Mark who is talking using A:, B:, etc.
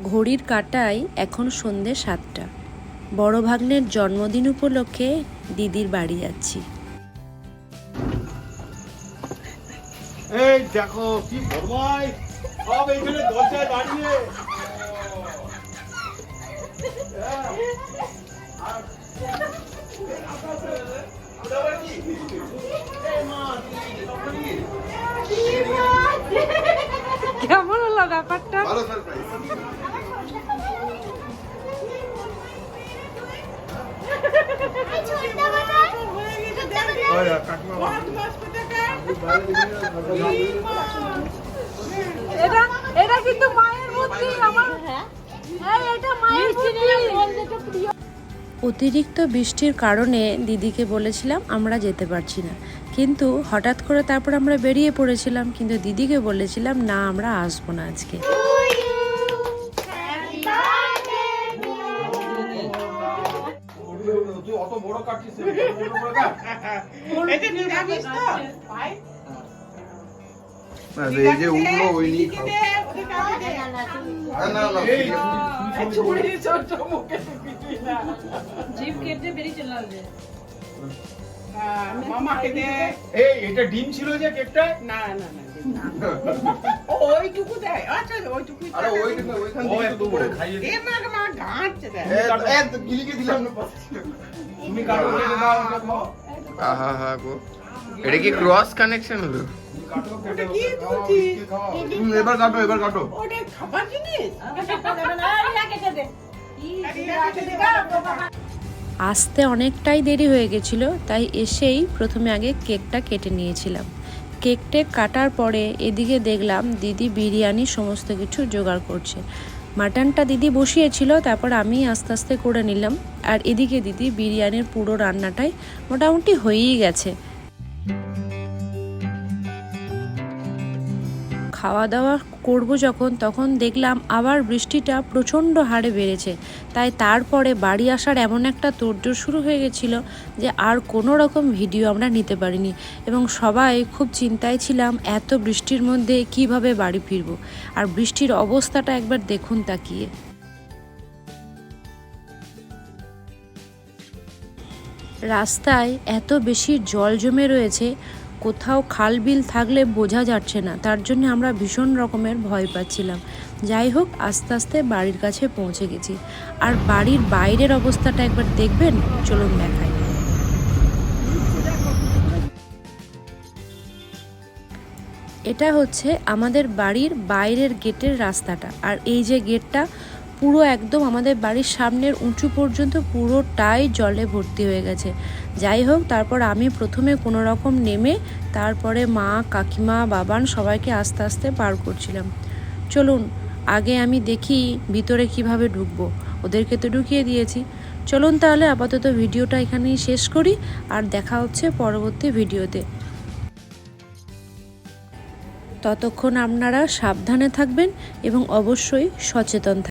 A: ঘড়ির কাঁটায় এখন সন্ধে 7টা। বড় ভাগ্নের জন্মদিন উপলক্ষে দিদির বাড়ি যাচ্ছি।
B: এই দেখো কি বড়মাই সব এইখানে দরজায় দাঁড়িয়ে।
A: কেমন হলো ব্যাপারটা?
B: ভালো সারপ্রাইজ।
A: এটা কিন্তু মায়ের বুদ্ধি। আমার এটা মায়ের বুদ্ধি। অতিরিক্ত বৃষ্টির কারণে দিদিকে বলেছিলাম আমরা যেতে পারছি না, কিন্তু হঠাৎ করে তারপর আমরা বেরিয়ে পড়েছিলাম, কিন্তু দিদিকে বলেছিলাম না আমরা আসবো না আজকে।
B: অত বড় কাটছিস এই যে উঠলো ওই নিয়ে খাও। না না
C: জিভ কেটে বেরিয়ে চলে আসবে।
D: মামাকে দে।
B: এই এটা ডিম ছিল যে কেকটা?
D: না না না ওইটুকু দেয়। আচ্ছা ওইটুকুই।
B: আরে ওইখানে একটু করে খাইয়ে দে।
D: এ মা গাঁটছে দেয়।
B: এ তো গিলিকে দিলাম না পাশে। তুমি কাটো কেটে দাও না খাও।
E: আহা হা গো, এটা কি ক্রস কানেকশন হলো?
D: ওটা কি তুলছিস?
B: এবার কাটো এবার কাটো।
D: ওটা খাবার জিনিস।
A: আসতে অনেকটাই দেরি হয়ে গেছিল, তাই এসেই প্রথমে আগে কেকটা কেটে নিয়েছিলাম। কেকটা কাটার পরে এদিকে দেখলাম দিদি বিরিয়ানি সমস্ত কিছু জোগাড় করছে। মাটনটা দিদি বসিয়েছিল, তারপর আমি আস্তে আস্তে করে নিলাম। আর এদিকে দিদি বিরিয়ানির পুরো রান্নাটাই মোটামুটি হয়েই গেছে। খাওয়া দাওয়া করব যখন, তখন দেখলাম আবার বৃষ্টিটা প্রচণ্ড হারে বেড়েছে। তাই তারপরে বাড়ি আসার এমন একটা তোড়জোড় শুরু হয়ে গেছিল যে আর কোনো রকম ভিডিও আমরা নিতে পারিনি, এবং সবাই খুব চিন্তায় ছিলাম এত বৃষ্টির মধ্যে কিভাবে বাড়ি ফিরব। আর বৃষ্টির অবস্থাটা একবার দেখুন তাকিয়ে। রাস্তায় এত বেশি জল জমে রয়েছে, কোথাও খাল বিল থাকলে বোঝা যাচ্ছে না, তার জন্য আমরা ভীষণ রকমের ভয় পাচ্ছিলাম। যাই হোক আস্তে আস্তে বাড়ির কাছে পৌঁছে গেছি। আর বাড়ির বাইরের অবস্থাটা একবার দেখবেন, চলুন দেখাই। এটা হচ্ছে আমাদের বাড়ির বাইরের গেটের রাস্তাটা। আর এই যে গেটটা পুরো একদম আমাদের বাড়ির সামনের উঁচু পর্যন্ত পুরোটাই জলে ভর্তি হয়ে গেছে। যাই হোক তারপর আমি প্রথমে কোনো রকম নেমে তারপরে মা কাকিমা বাবান সবাইকে আস্তে আস্তে পার করছিলাম। চলুন আগে আমি দেখি ভিতরে কিভাবে ঢুকবো, ওদেরকে তো ঢুকিয়ে দিয়েছি। চলুন তাহলে আপাতত ভিডিওটা এখানেই শেষ করি, আর দেখা হচ্ছে পরবর্তী ভিডিওতে। ততক্ষণ আপনারা সাবধানে থাকবেন এবং অবশ্যই সচেতন থাকবেন।